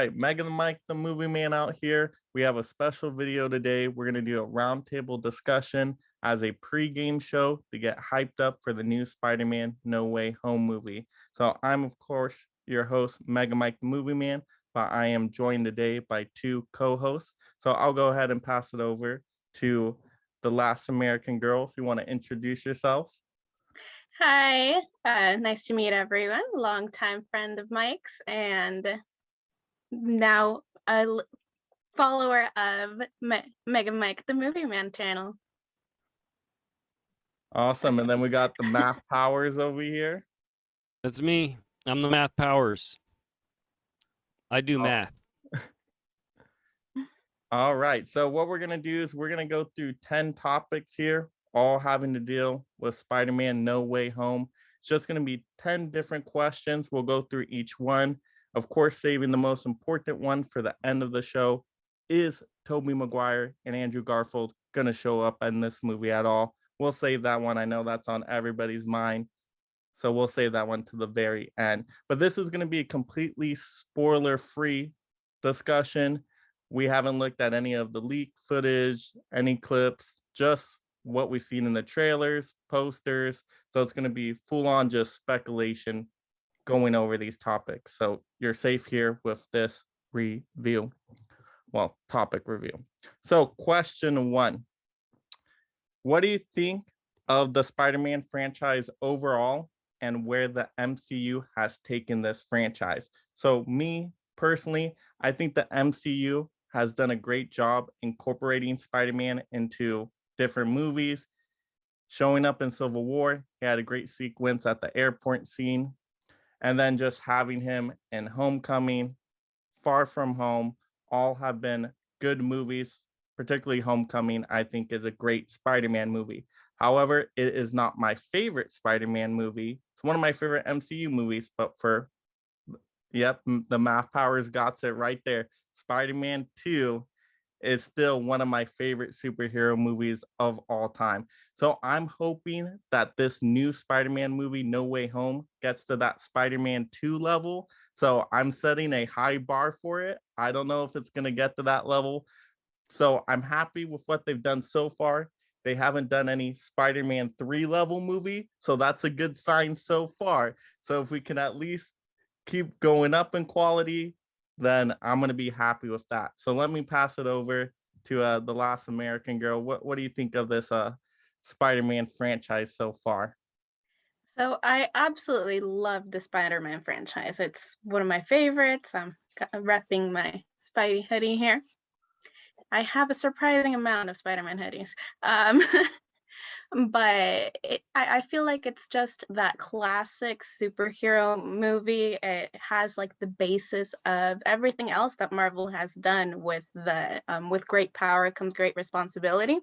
right, Megan the Mike, the movie man out here. We have a special video today. We're going to do a roundtable discussion as a pregame show to get hyped up for the new Spider-Man No Way Home movie. So I'm, of course, your host, Megan Mike, the movie man, but I am joined today by two co-hosts. So I'll go ahead and pass it over to the last American girl, if you want to introduce yourself. Hi, nice to meet everyone. Longtime friend of Mike's and now a follower of Megan Mike, the Movie Man channel. Awesome. And then we got the math powers over here. That's me. I'm the math powers. I do math. All right. So what we're going to do is we're going to go through 10 topics here, all having to deal with Spider-Man No Way Home. It's just going to be 10 different questions. We'll go through each one. Of course, saving the most important one for the end of the show. Is Tobey Maguire and Andrew Garfield going to show up in this movie at all? We'll save that one. I know that's on everybody's mind. So we'll save that one to the very end. But this is going to be a completely spoiler-free discussion. We haven't looked at any of the leak footage, any clips, just what we've seen in the trailers, posters. So it's going to be full-on just speculation going over these topics. So you're safe here with this review. Well, topic review. So question one. What do you think of the Spider-Man franchise overall and where the MCU has taken this franchise? So me personally, I think the MCU has done a great job incorporating Spider-Man into different movies. Showing up in Civil War, he had a great sequence at the airport scene. And then just having him in Homecoming, Far From Home, all have been good movies. Particularly Homecoming, I think, is a great Spider-Man movie. However, it is not my favorite Spider-Man movie. It's one of my favorite MCU movies, but the math powers got it right there. Spider-Man 2 is still one of my favorite superhero movies of all time. So I'm hoping that this new Spider-Man movie, No Way Home, gets to that Spider-Man 2 level. So I'm setting a high bar for it. I don't know if it's going to get to that level. So I'm happy with what they've done so far. They haven't done any Spider-Man 3 level movie. So that's a good sign so far. So if we can at least keep going up in quality, then I'm going to be happy with that. So let me pass it over to the last American girl. What do you think of this Spider-Man franchise so far? So I absolutely love the Spider-Man franchise. It's one of my favorites. I'm repping my Spidey hoodie here. I have a surprising amount of Spider-Man hoodies. But I feel like it's just that classic superhero movie. It has like the basis of everything else that Marvel has done with with great power comes great responsibility,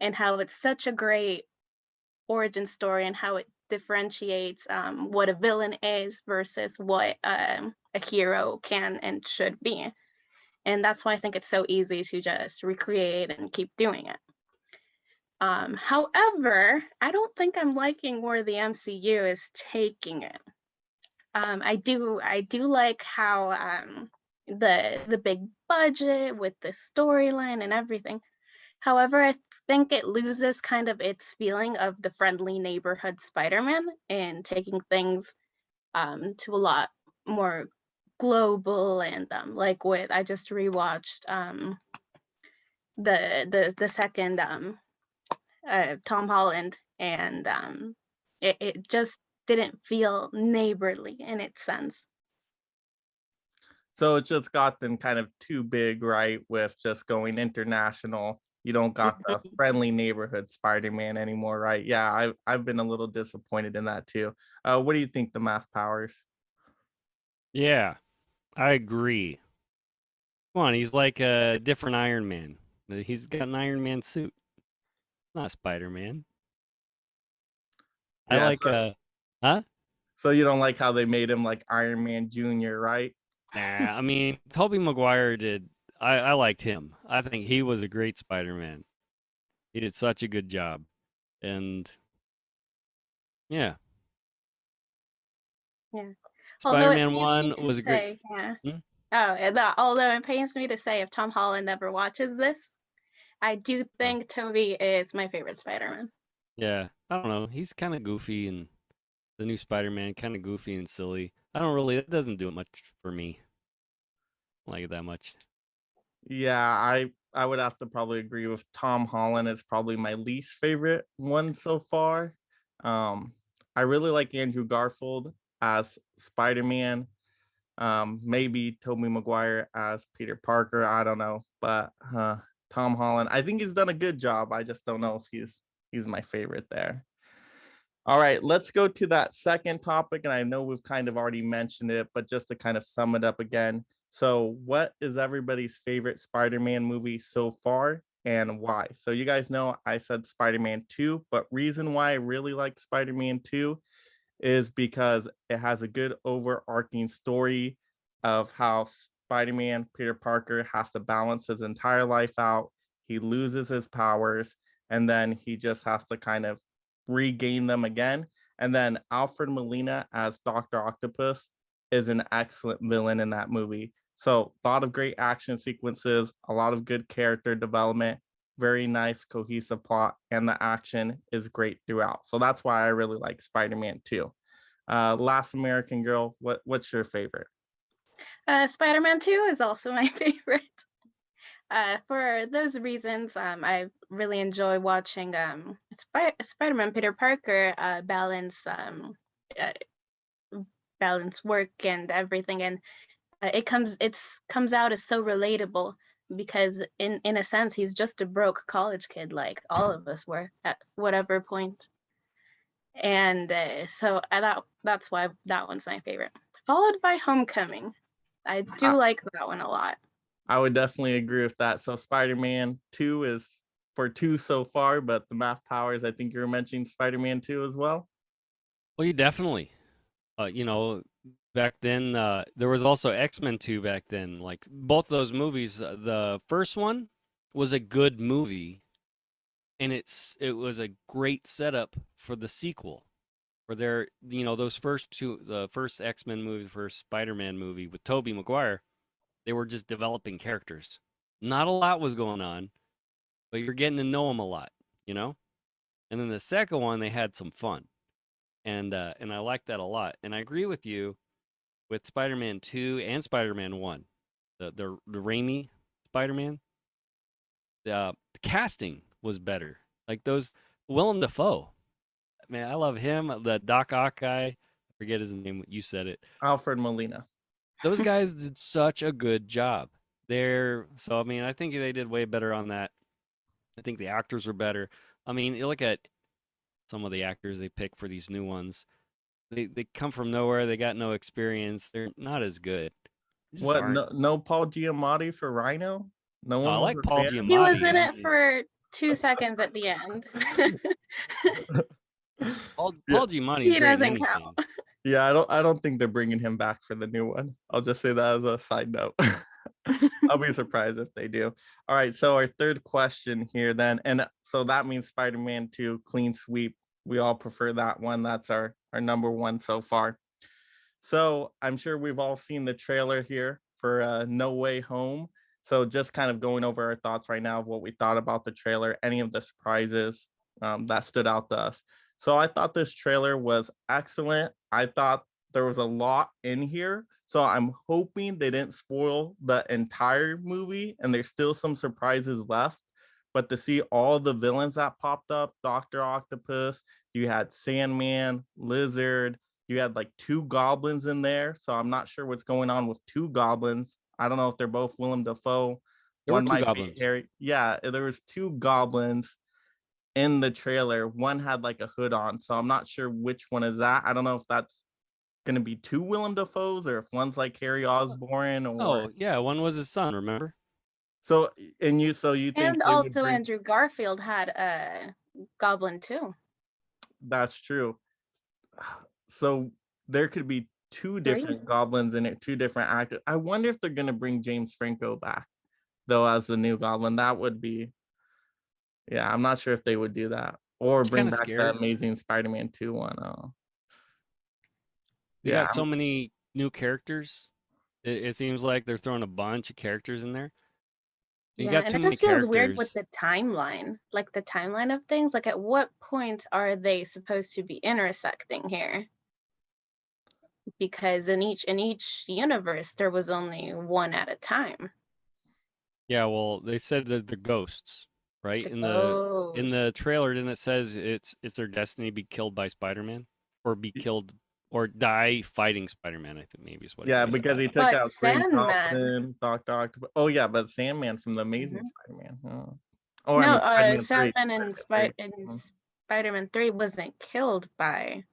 and how it's such a great origin story and how it differentiates what a villain is versus what a hero can and should be. And that's why I think it's so easy to just recreate and keep doing it. However, I don't think I'm liking where the MCU is taking it. I do like how the big budget with the storyline and everything. However, I think it loses kind of its feeling of the friendly neighborhood Spider-Man and taking things to a lot more global. And like with I just rewatched the second Tom Holland, and it just didn't feel neighborly in its sense. So it's just gotten kind of too big, right? With just going international. You don't got the friendly neighborhood Spider-Man anymore, right? Yeah, I've been a little disappointed in that too. What do you think, the math powers? Yeah, I agree. Come on, he's like a different Iron Man. He's got an Iron Man suit, not Spider-Man. Yeah, I like, huh? So you don't like how they made him like Iron Man Jr., right? Nah, I mean, Tobey Maguire did. I liked him. I think he was a great Spider-Man. He did such a good job. And yeah. Yeah. Spider-Man Although 1 it's easy was to a great. say, yeah. and although it pains me to say if Tom Holland ever watches this, I do think Tobey is my favorite Spider-Man. Yeah, I don't know. He's kind of goofy, and the new Spider-Man kind of goofy and silly. I don't really. It doesn't do it much for me. I don't like it that much. Yeah, I would have to probably agree with Tom Holland. It's probably my least favorite one so far. I really like Andrew Garfield as Spider-Man. Maybe Tobey Maguire as Peter Parker. I don't know, but Tom Holland, I think he's done a good job. I just don't know if he's my favorite there. All right, let's go to that second topic. And I know we've kind of already mentioned it, but just to kind of sum it up again. So, what is everybody's favorite Spider-Man movie so far and why? So, you guys know I said Spider-Man 2, but reason why I really like Spider-Man 2 is because it has a good overarching story of how Spider-Man, Peter Parker, has to balance his entire life out. He loses his powers, and then he just has to kind of regain them again. And then Alfred Molina as Dr. Octopus is an excellent villain in that movie. So a lot of great action sequences, a lot of good character development, very nice cohesive plot, and the action is great throughout. So that's why I really like Spider-Man 2. Last American Girl, what's your favorite? Spider-Man 2 is also my favorite. For those reasons, I really enjoy watching Spider-Man Peter Parker balance work and everything, and it comes out as so relatable because in a sense he's just a broke college kid like all of us were at whatever point. And so that's why that one's my favorite, followed by Homecoming. I do like that one a lot. I would definitely agree with that. So Spider-Man 2 is for 2 so far, but the math powers, I think you were mentioning Spider-Man 2 as well. Well, you definitely. Back then there was also X-Men 2 back then. Like both those movies, the first one was a good movie, and it was a great setup for the sequel. For their, those first two, the first X-Men movie, the first Spider-Man movie with Tobey Maguire, they were just developing characters. Not a lot was going on, but you're getting to know them a lot, you know? And then the second one, they had some fun. And I like that a lot. And I agree with you with Spider-Man 2 and Spider-Man 1. The Raimi Spider-Man. The casting was better. Like those Willem Dafoe. Man, I love him. The Doc Ock guy. I forget his name. You said it. Alfred Molina. Those guys did such a good job. So I mean, I think they did way better on that. I think the actors were better. I mean, you look at some of the actors they pick for these new ones. They come from nowhere. They got no experience. They're not as good. What? No Paul Giamatti for Rhino? No one. I like Paul Giamatti. He was in it for 2 seconds at the end. Paul Giamatti. He doesn't count. Yeah, I don't think they're bringing him back for the new one. I'll just say that as a side note. I'll be surprised if they do. All right, so our third question here then, and so that means Spider-Man 2 clean sweep. We all prefer that one. That's our number one so far. So I'm sure we've all seen the trailer here for No Way Home. So just kind of going over our thoughts right now of what we thought about the trailer, any of the surprises that stood out to us. So I thought this trailer was excellent. I thought there was a lot in here. So I'm hoping they didn't spoil the entire movie and there's still some surprises left. But to see all the villains that popped up, Dr. Octopus, you had Sandman, Lizard, you had like 2 goblins in there. So I'm not sure what's going on with 2 goblins. I don't know if they're both Willem Dafoe. There were 2 goblins. Harry. Yeah, there was 2 goblins in the trailer. One had like a hood on, so I'm not sure which one is that. I don't know if that's going to be 2 Willem Dafoes or if one's like Harry Osborn. Oh yeah, one was his son. Remember? So you think, and also Andrew Garfield had a goblin too. That's true. So there could be 2 different goblins in it, 2 different actors. I wonder if they're going to bring James Franco back though as the new goblin. That would be. Yeah, I'm not sure if they would do that or bring back the Amazing Spider-Man 2 one. They got so many new characters. It seems like they're throwing a bunch of characters in there. You Yeah, got and too it many just feels weird with characters. the timeline, like the timeline of things. Like, at what point are they supposed to be intersecting here? Because in each universe, there was only one at a time. Yeah, well, they said that the ghosts, right? The In ghosts. the trailer, then it says it's their destiny to be killed by Spider-Man or be killed or die fighting Spider-Man, I think maybe is what he Yeah, says. because he took But out Green Sandman. Goblin, Doctor Octopus. Oh yeah, but Sandman from the Amazing Mhm. Spider-Man. Oh, oh I No, mean Spider-Man 3. Sandman in Spider-Man 3. Spider-Man 3 wasn't killed by,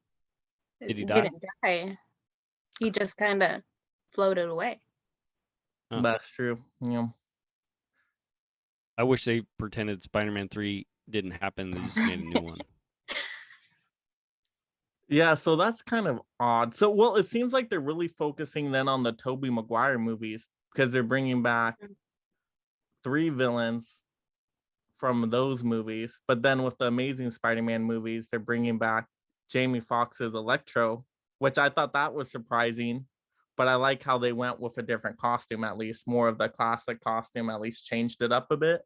Did he die? didn't die. He just kind of floated away. Huh. That's true. Yeah. I wish they pretended Spider-Man 3 didn't happen. They just made a new one. Yeah, so that's kind of odd. So, well, it seems like they're really focusing then on the Tobey Maguire movies because they're bringing back 3 villains from those movies. But then with the Amazing Spider-Man movies, they're bringing back Jamie Foxx's Electro, which I thought that was surprising. But I like how they went with a different costume, at least more of the classic costume, at least changed it up a bit.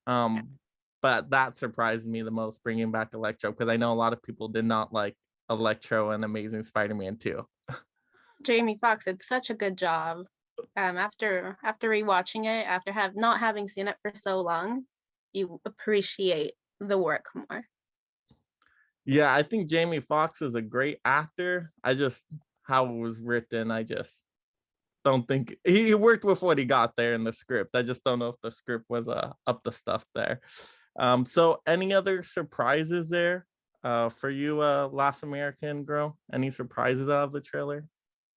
Um, but that surprised me the most, bringing back Electro, because I know a lot of people did not like Electro and Amazing Spider-Man 2. Jamie Foxx did such a good job. After rewatching it, after not having seen it for so long, you appreciate the work more. Yeah, I think Jamie Foxx is a great actor. I just, how it was written, I just don't think he worked with what he got there in the script. I just don't know if the script was up to stuff there. So any other surprises there for you, Last American Girl? Any surprises out of the trailer?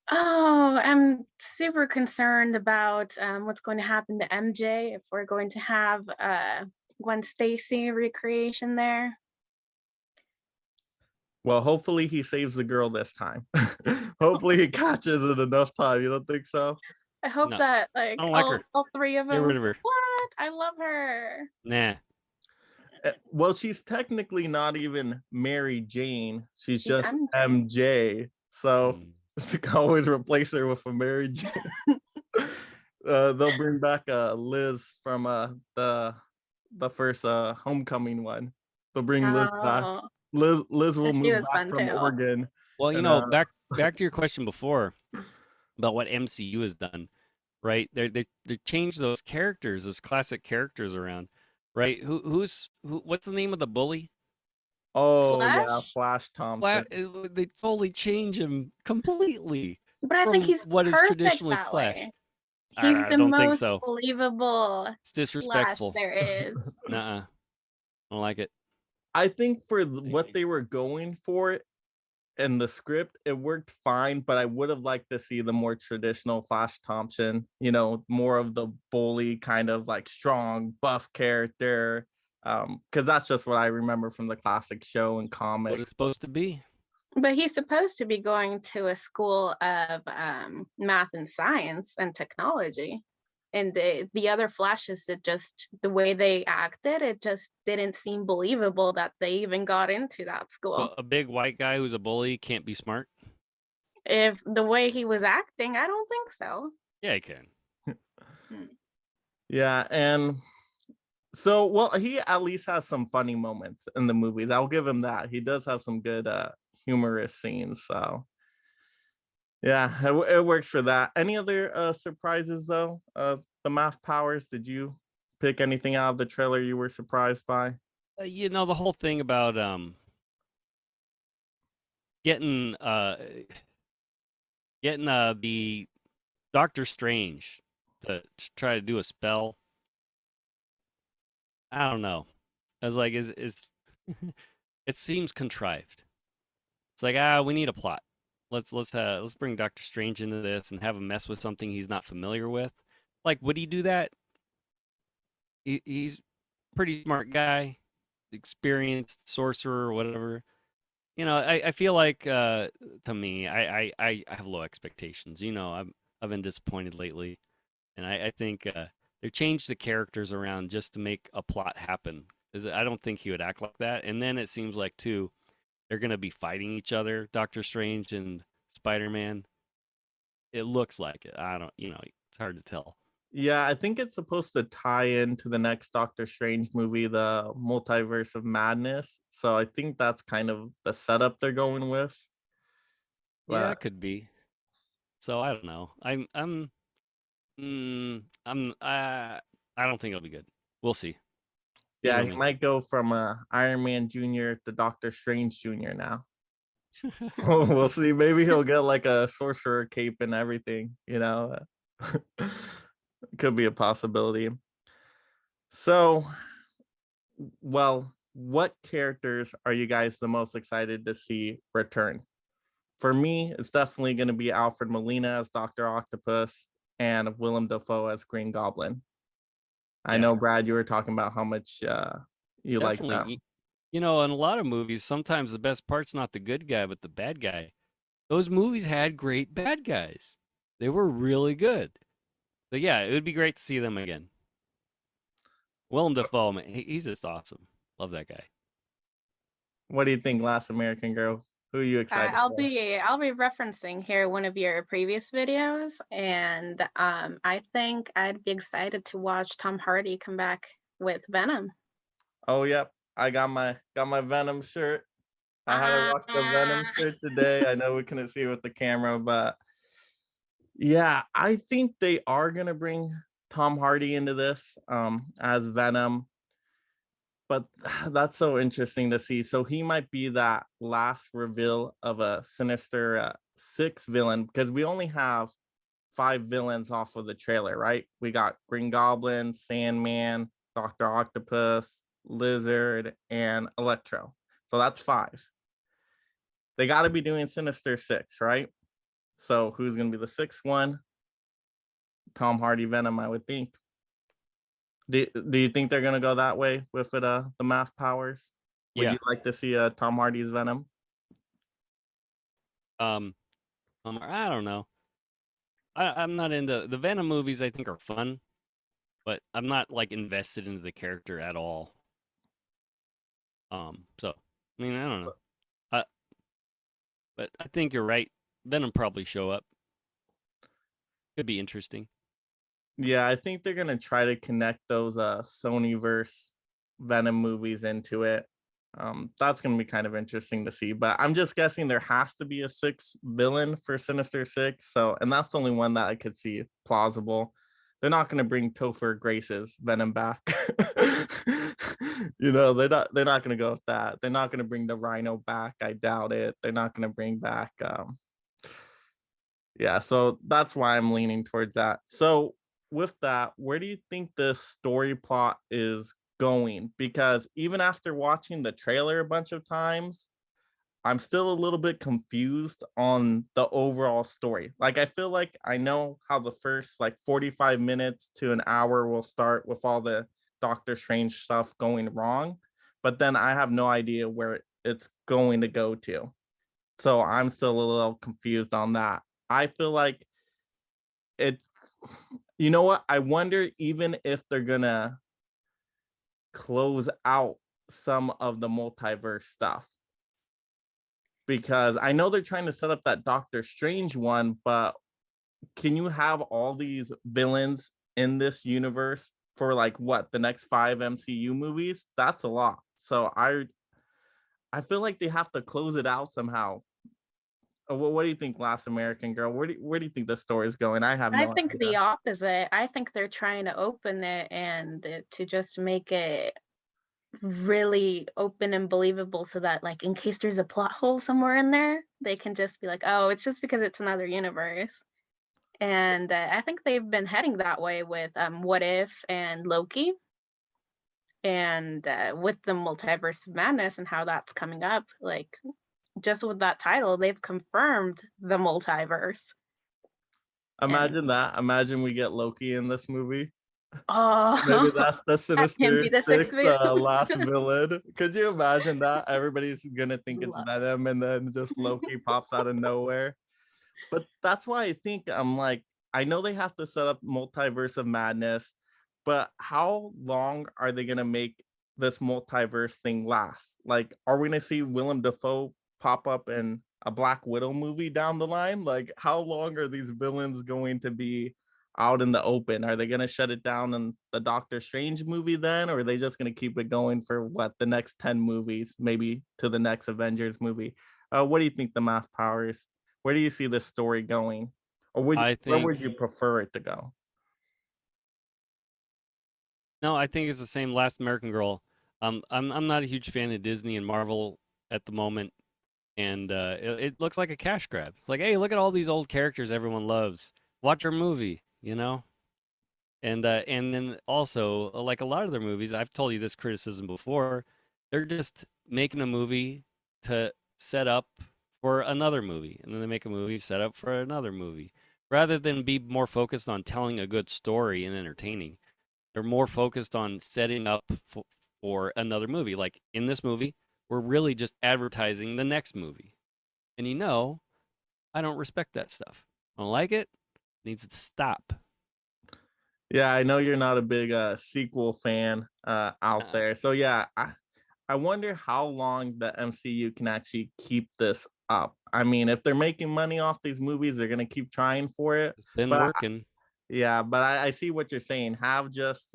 Oh, I'm super concerned about what's going to happen to MJ, if we're going to have Gwen Stacy recreation there. Well, hopefully he saves the girl this time. Hopefully he catches it enough time. You don't think so? I hope No, that I like don't like her. all three of Get rid them. of her. What? I love her. Nah. Well, she's technically not even Mary Jane. She's She's just MJ. MJ. So Mm. you can always replace her with a Mary Jane. They'll bring back Liz from the first Homecoming one. They'll bring Liz back. Oh, Liz will she move was back fun from too. Oregon. Well, And back to your question before about what MCU has done, right? They changed those characters, those classic characters around, right? What's the name of the bully? oh yeah, Flash, Flash Thompson. They totally change him completely but I think from he's what is perfect traditionally that Flash. way. He's I the don't think most so. believable It's Flash disrespectful. there is. Nuh-uh. I don't like it. I think for what they were going for in the script, it worked fine, but I would have liked to see the more traditional Flash Thompson, more of the bully kind of like strong, buff character. Because that's just what I remember from the classic show and What comics. it's supposed to be. But he's supposed to be going to a school of math and science and technology. And the other Flashes, it just, the way they acted, it just didn't seem believable that they even got into that school. So a big white guy who's a bully can't be smart? If the way he was acting, I don't think so. Yeah, he can. Yeah, and so well, he at least has some funny moments in the movies. I'll give him that. He does have some good humorous scenes. So yeah, it works for that. Any other surprises though? The math powers. Did you pick anything out of the trailer you were surprised by? The whole thing about getting the Doctor Strange to try to do a spell. I don't know. I was like, is it seems contrived. It's like, we need a plot. Let's bring Doctor Strange into this and have him mess with something he's not familiar with. Like, would he do that? He's a pretty smart guy, experienced sorcerer or whatever. I feel like to me, I have low expectations. I've been disappointed lately, and I think they changed the characters around just to make a plot happen. I don't think he would act like that. And then it seems like too, they're gonna be fighting each other, Doctor Strange and Spider-Man. It looks like it. I don't, it's hard to tell. Yeah, I think it's supposed to tie into the next Doctor Strange movie, the Multiverse of Madness. So I think that's kind of the setup they're going with. Yeah, But it could be. So I don't know. I don't think it'll be good. We'll see. You yeah, know he me. might go from Iron Man Jr. to Doctor Strange Jr. now. We'll see. Maybe he'll get like a sorcerer cape and everything, Could be a possibility. So, well, what characters are you guys the most excited to see return? For me, it's definitely going to be Alfred Molina as Dr. Octopus and Willem Dafoe as Green Goblin. I Yeah, know, Brad, you were talking about how much you like definitely. them. In a lot of movies, sometimes the best part's not the good guy, but the bad guy. Those movies had great bad guys. They were really good. But yeah, it would be great to see them again. Willem Dafoe, man, he's just awesome. Love that guy. What do you think, Last American Girl? Who are you excited I'll for? be referencing here one of your previous videos, and I think I'd be excited to watch Tom Hardy come back with Venom. Oh, yep. I got my Venom shirt. I had to Ah, rock the Venom shirt today. I know we couldn't see it with the camera, but yeah, I think they are gonna bring Tom Hardy into this as Venom. But that's so interesting to see. So he might be that last reveal of a Sinister Six villain, because we only have 5 villains off of the trailer, right? We got Green Goblin, Sandman, Dr. Octopus, Lizard, and Electro. So that's 5. They got to be doing Sinister Six, right? So who's going to be the 6th one? Tom Hardy Venom, I would think. Do you think they're going to go that way with it, the math powers? Would Yeah. you like to see Tom Hardy's Venom? I don't know. I'm not into the Venom movies. I think are fun, but I'm not like invested into the character at all. So I mean, I don't know. I, but I think you're right. Venom probably show up. Could be interesting. Yeah, I think they're gonna try to connect those Sonyverse Venom movies into it. That's gonna be kind of interesting to see. But I'm just guessing there has to be a 6th villain for Sinister Six. So, and that's the only one that I could see plausible. They're not gonna bring Topher Grace's Venom back. They're not gonna go with that. They're not gonna bring the Rhino back. I doubt it. They're not gonna bring back yeah, so that's why I'm leaning towards that. So with that, where do you think the story plot is going? Because even after watching the trailer a bunch of times, I'm still a little bit confused on the overall story. Like, I feel like I know how the first like 45 minutes to an hour will start with all the Doctor Strange stuff going wrong, but then I have no idea where it's going to go to. So I'm still a little confused on that. I feel like it, you know what? I wonder even if they're gonna close out some of the multiverse stuff, because I know they're trying to set up that Doctor Strange one, but can you have all these villains in this universe for like what, the next 5 MCU movies? That's a lot. So I feel like they have to close it out somehow. What do you think, Last American Girl? Where do you think the story is going? I have I no think the idea. opposite. I think they're trying to open it and to just make it really open and believable so that like in case there's a plot hole somewhere in there, they can just be like, oh, it's just because it's another universe. And I think they've been heading that way with What If and Loki, and with the Multiverse of Madness and how that's coming up. Like just with that title, they've confirmed the multiverse. And Imagine that. Imagine we get Loki in this movie. Maybe oh, that's the that can Sinister be the sixth Six movie. last villain. Could you imagine that? Everybody's gonna think it's Love. Venom, and then just Loki pops out of nowhere. But that's why I think I'm like, I know they have to set up Multiverse of Madness, but how long are they gonna make this multiverse thing last? Like, are we gonna see Willem Dafoe pop up in a Black Widow movie down the line? Like, how long are these villains going to be out in the open? Are they going to shut it down in the Doctor Strange movie then, or are they just going to keep it going for what, the next 10 movies, maybe to the next Avengers movie? What do you think, the math powers? Where do you see this story going, or I where would think you prefer it to go? no, I think it's the same. Last American Girl. I'm not a huge fan of Disney and Marvel at the moment, and it looks like a cash grab. Like, hey, look at all these old characters everyone loves. Watch our movie, you know. And then also, like a lot of their movies, I've told you this criticism before, they're just making a movie to set up for another movie, and then they make a movie set up for another movie, rather than be more focused on telling a good story and entertaining. They're more focused on setting up for another movie. Like in this movie, we're really just advertising the next movie. And I don't respect that stuff. I don't like it. It needs to stop. Yeah, I know you're not a big sequel fan out there. So yeah, I wonder how long the MCU can actually keep this up. I mean, if they're making money off these movies, they're gonna keep trying for it. It's been But working. yeah, but I see what you're saying. Have just,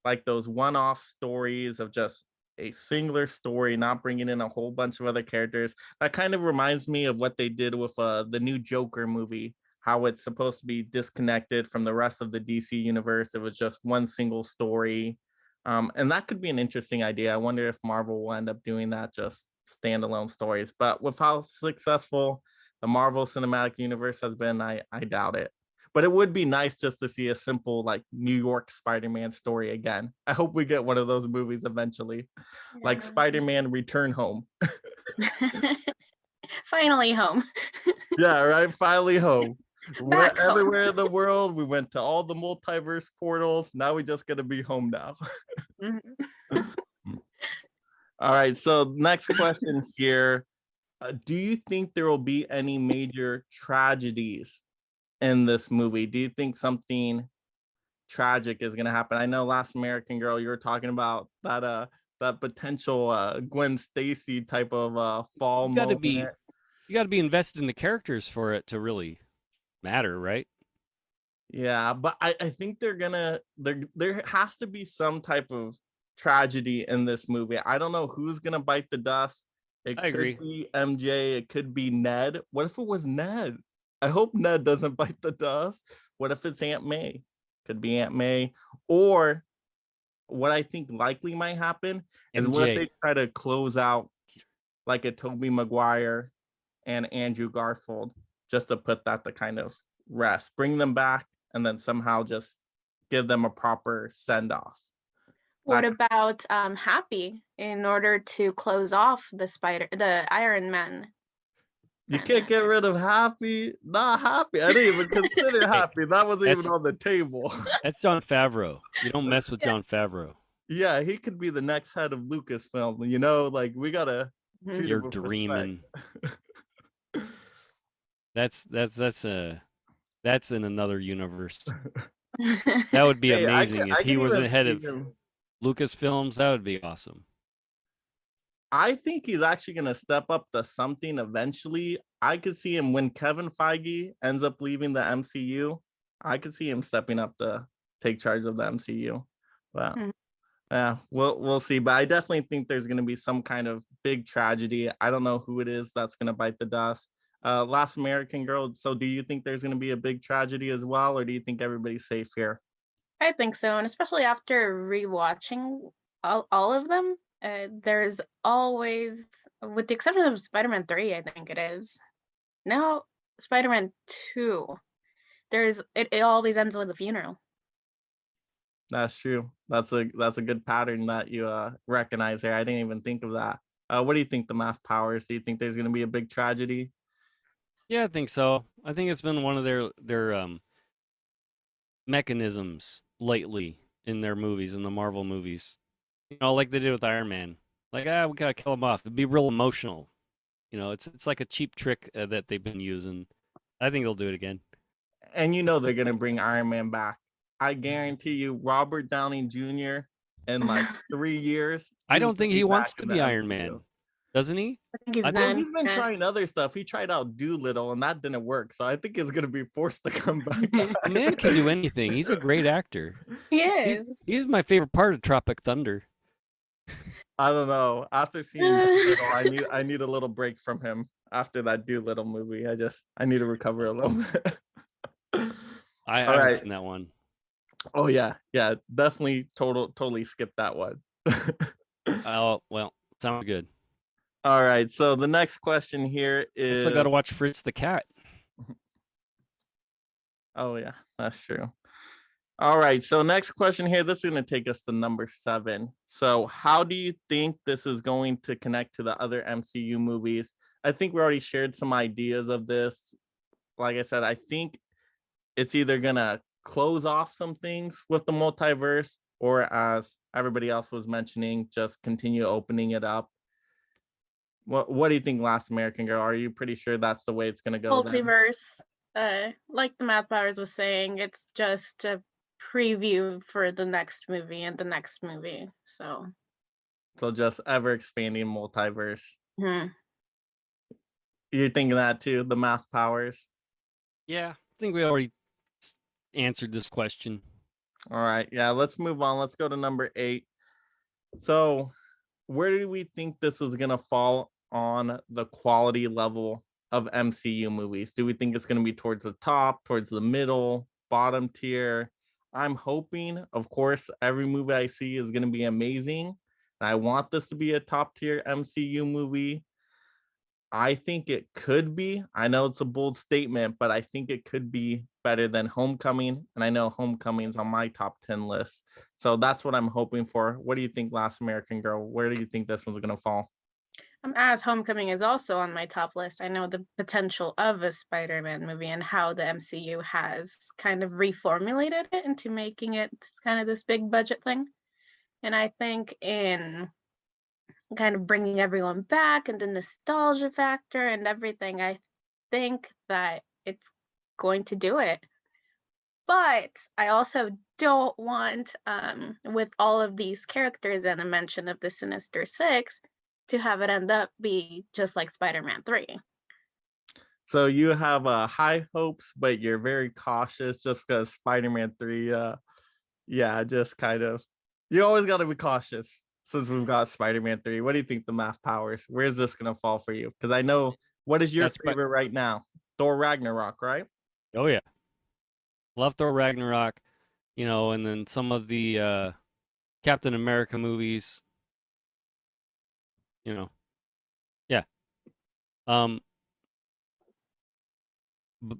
like those one-off stories of just a singular story, not bringing in a whole bunch of other characters. That kind of reminds me of what they did with the new Joker movie, how it's supposed to be disconnected from the rest of the DC universe. It was just one single story. And that could be an interesting idea. I wonder if Marvel will end up doing that, just standalone stories. But with how successful the Marvel Cinematic Universe has been, I doubt it. But it would be nice just to see a simple like New York Spider-Man story again. I hope we get one of those movies eventually, like Spider-Man Return Home. Finally home. Yeah, right. Finally home. Back home. Everywhere in the world. We went to all the multiverse portals. Now we just gotta be home now. All right. So next question here. Do you think there will be any major tragedies in this movie? Do you think something tragic is going to happen? I know Last American Girl, you were talking about that potential Gwen Stacy type of fall You got to moment. be invested in the characters for it to really matter, right? Yeah, but I think there has to be some type of tragedy in this movie. I don't know who's gonna bite the dust. It I could agree. be MJ, it could be Ned. What if it was Ned? I hope Ned doesn't bite the dust. What if it's Aunt May? Could be Aunt May. Or what I think likely might happen is what if MJ. they try to close out like a Tobey Maguire and Andrew Garfield, just to put that to kind of rest, bring them back, and then somehow just give them a proper send off. What about Happy in order to close off the Iron Man? You can't get rid of Happy. Not Happy. I didn't even consider Happy. That wasn't even on the table. That's Jon Favreau. You don't mess with Jon Favreau. Yeah, he could be the next head of Lucasfilm. Like we gotta. You're dreaming. That's in another universe. That would be amazing if he was the head of Lucasfilms. That would be awesome. I think he's actually going to step up to something eventually. I could see him when Kevin Feige ends up leaving the MCU. I could see him stepping up to take charge of the MCU. But yeah, we'll see. But I definitely think there's going to be some kind of big tragedy. I don't know who it is that's going to bite the dust. Last American Girl. So do you think there's going to be a big tragedy as well, or do you think everybody's safe here? I think so, and especially after rewatching all of them, there's always, with the exception of Spider-Man 3, I think it is. No, Spider-Man 2. It always ends with a funeral. That's true. That's a good pattern that you recognize there. I didn't even think of that. What do you think, the math powers? Do you think there's going to be a big tragedy? Yeah, I think so. I think it's been one of their mechanisms lately in their movies, in the Marvel movies. Like they did with Iron Man. Like, we gotta kill him off. It'd be real emotional. It's like a cheap trick that they've been using. I think they'll do it again. And they're gonna bring Iron Man back. I guarantee you, Robert Downey Jr. in like 3 years. I don't think he wants to be Iron Man. doesn't he? I think he's I Well, done. he's been Yeah. trying other stuff. He tried out Doolittle, and that didn't work. So I think he's gonna be forced to come back. The man can do anything. He's a great actor. He He, is. he's my favorite part of Tropic Thunder. I don't know. After seeing Doolittle, I need a little break from him after that Doolittle movie. I need to recover a little bit. I All haven't right. seen that one. Oh yeah, definitely totally skip that one. Oh well, sounds good. All right, so the next question here I is still got to watch Fritz the Cat. oh yeah, that's true. All right, so next question here. This is going to take us to number 7. So, how do you think this is going to connect to the other MCU movies? I think we already shared some ideas of this. Like I said, I think it's either going to close off some things with the multiverse, or as everybody else was mentioning, just continue opening it up. What do you think, Last American Girl? Are you pretty sure that's the way it's going to go? Then? Multiverse. Like the Math Powers was saying, it's just a preview for the next movie and the next movie. So just ever expanding multiverse. mhm. You're thinking that too, the Math Powers? Yeah, I think we already answered this question. All right. Yeah, let's move on. Let's go to number 8. So, where do we think this is going to fall on the quality level of MCU movies? Do we think it's going to be towards the top, towards the middle, bottom tier? I'm hoping, of course, every movie I see is going to be amazing. I want this to be a top tier MCU movie. I think it could be. I know it's a bold statement, but I think it could be better than Homecoming. And I know Homecoming's on my top 10 list. So that's what I'm hoping for. What do you think, Last American Girl? Where do you think this one's going to fall? As Homecoming is also on my top list, I know the potential of a Spider-Man movie and how the MCU has kind of reformulated it into making it kind of this big budget thing. And I think in kind of bringing everyone back and the nostalgia factor and everything, I think that it's going to do it. But I also don't want, with all of these characters and the mention of the Sinister Six, to have it end up be just like Spider-Man 3. So you have high hopes, but you're very cautious just because Spider-Man 3, just kind of, you always got to be cautious since we've got Spider-Man 3. What do you think the Math Powers? Where's this going to fall for you? Because I know, what is your favorite right now? Thor Ragnarok, right? Oh yeah, love Thor Ragnarok, and then some of the Captain America movies. Yeah.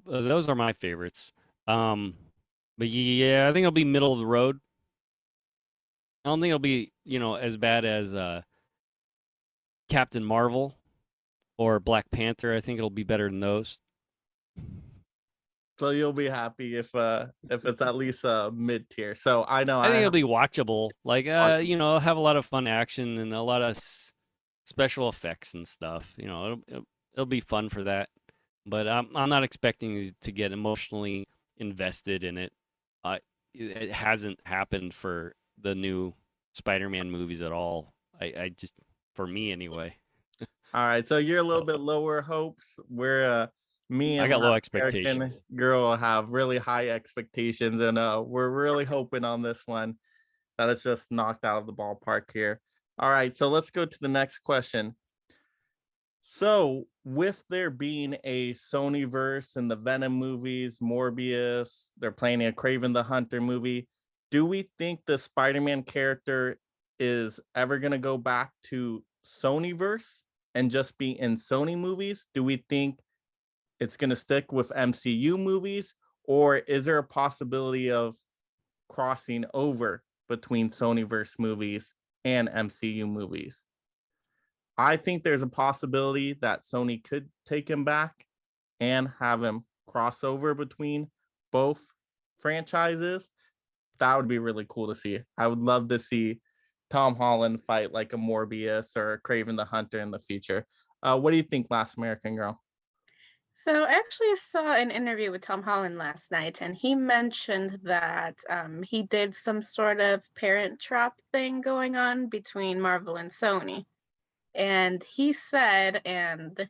Those are my favorites. But yeah, I think it'll be middle of the road. I don't think it'll be, as bad as Captain Marvel or Black Panther. I think it'll be better than those. So you'll be happy if it's at least a mid tier. So I know I think it'll be watchable. Like it'll have a lot of fun action and a lot of special effects and stuff. It'll be fun for that. But I'm not expecting to get emotionally invested in it. It hasn't happened for the new Spider-Man movies at all. I just, for me anyway. All right, so you're a little bit lower hopes. We're me and I got low American expectations. Girl have really high expectations, and we're really hoping on this one that it's just knocked out of the ballpark here. All right, so let's go to the next question. So, with there being a Sonyverse and the Venom movies, Morbius, they're planning a Kraven the Hunter movie. Do we think the Spider-Man character is ever going to go back to Sonyverse and just be in Sony movies? Do we think it's going to stick with MCU movies, or is there a possibility of crossing over between Sonyverse movies and MCU movies? I think there's a possibility that Sony could take him back and have him cross over between both franchises. That would be really cool to see. I would love to see Tom Holland fight like a Morbius or a Kraven the Hunter in the future. What do you think, Last American Girl? So I actually saw an interview with Tom Holland last night, and he mentioned that he did some sort of parent trap thing going on between Marvel and Sony. and he said, and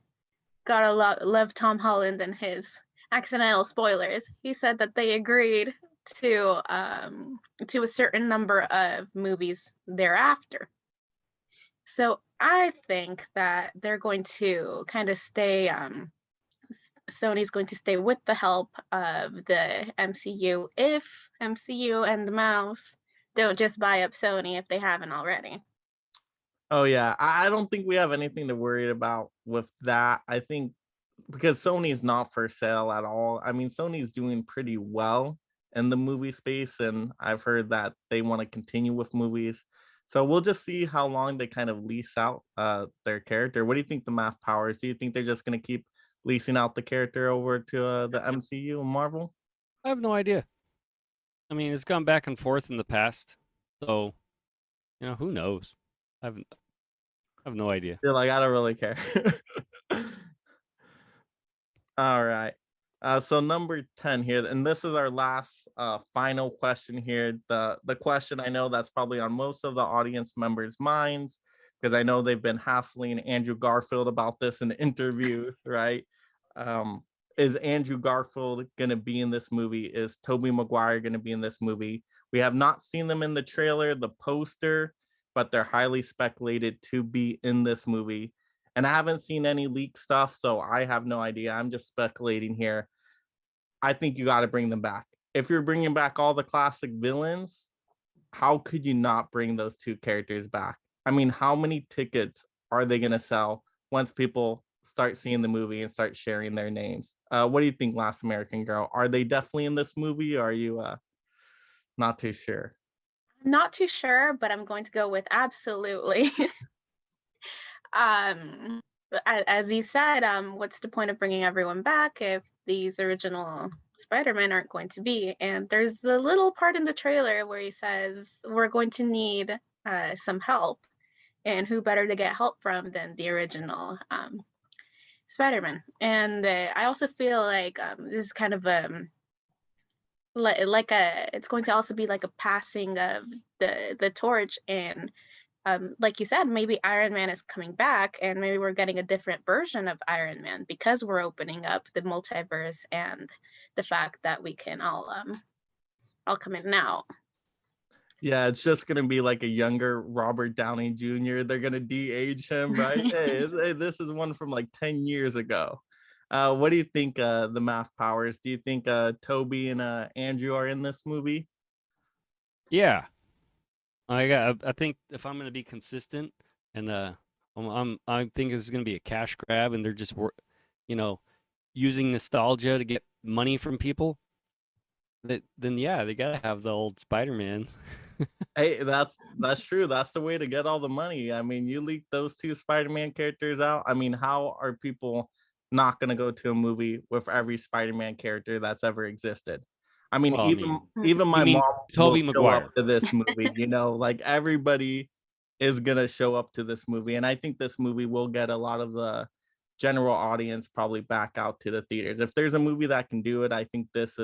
gotta love Tom Holland and his accidental spoilers. He said that they agreed to a certain number of movies thereafter. So I think that they're going to kind of stay. Sony's going to stay with the help of the MCU if MCU and the mouse don't just buy up Sony if they haven't already. Oh yeah, I don't think we have anything to worry about with that. I think because Sony is not for sale at all. I mean, Sony's doing pretty well in the movie space, and I've heard that they want to continue with movies. So we'll just see how long they kind of lease out their character. What do you think the math powers? Do you think they're just going to keep leasing out the character over to the MCU and Marvel? I have no idea. I mean, it's gone back and forth in the past, so who knows? I have no idea. You're like, I don't really care. All right. So number 10 here, and this is our last final question here. The question I know that's probably on most of the audience members' minds, because I know they've been hassling Andrew Garfield about this in interviews, right? Is Andrew Garfield going to be in this movie? Is Tobey Maguire going to be in this movie? We have not seen them in the trailer, the poster, but they're highly speculated to be in this movie. And I haven't seen any leak stuff, so I have no idea. I'm just speculating here. I think you got to bring them back. If you're bringing back all the classic villains, how could you not bring those two characters back? I mean, how many tickets are they going to sell once people start seeing the movie and start sharing their names? What do you think, Last American Girl? Are they definitely in this movie, or are you not too sure? I'm not too sure, but I'm going to go with absolutely. As you said, what's the point of bringing everyone back if these original Spider-Man aren't going to be? And there's a little part in the trailer where he says we're going to need some help, and who better to get help from than the original Spider-Man? And I also feel like this is kind of it's going to also be like a passing of the torch, and like you said, maybe Iron Man is coming back, and maybe we're getting a different version of Iron Man because we're opening up the multiverse and the fact that we can all come in and out. Yeah, it's just gonna be like a younger Robert Downey Jr. They're gonna de-age him, right? Hey, this is one from like 10 years ago. What do you think, the math powers? Do you think Tobey and Andrew are in this movie? Yeah, I think if I'm going to be consistent, and I think this is going to be a cash grab, and they're just using nostalgia to get money from people. Then yeah, they gotta have the old Spider-Man. Hey, that's true. That's the way to get all the money. I mean, you leak those two Spider-Man characters out. I mean, how are people not going to go to a movie with every Spider-Man character that's ever existed? I mean, Well, even my you mean mom Tobey will show Maguire. up to this movie. Like everybody is gonna show up to this movie, and I think this movie will get a lot of the general audience probably back out to the theaters. If there's a movie that can do it, I think this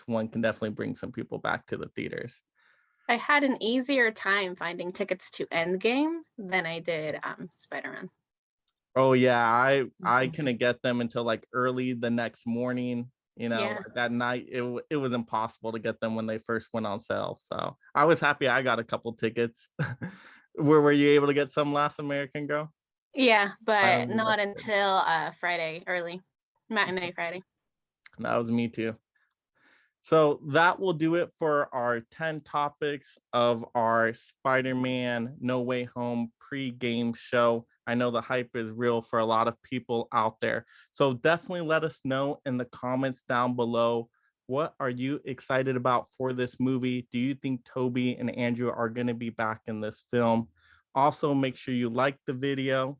one can definitely bring some people back to the theaters. I had an easier time finding tickets to Endgame than I did Spider-Man. Oh yeah, I couldn't get them until like early the next morning. Yeah. Like that night it was impossible to get them when they first went on sale. So I was happy I got a couple tickets. Were you able to get some, Last American Girl? Yeah, but don't not know. until Friday, early matinee Friday. That was me too. So that will do it for our 10 topics of our Spider-Man No Way Home pre-game show. I know the hype is real for a lot of people out there. So definitely let us know in the comments down below. What are you excited about for this movie? Do you think Tobey and Andrew are going to be back in this film? Also, make sure you like the video.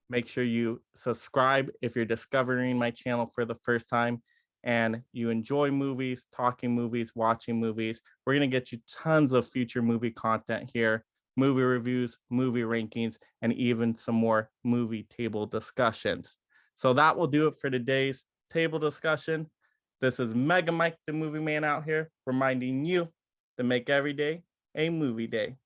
Make sure you subscribe if you're discovering my channel for the first time and you enjoy movies, talking movies, watching movies. We're going to get you tons of future movie content here, movie reviews, movie rankings, and even some more movie table discussions. So that will do it for today's table discussion. This is Mega Mike, the movie man out here, reminding you to make every day a movie day.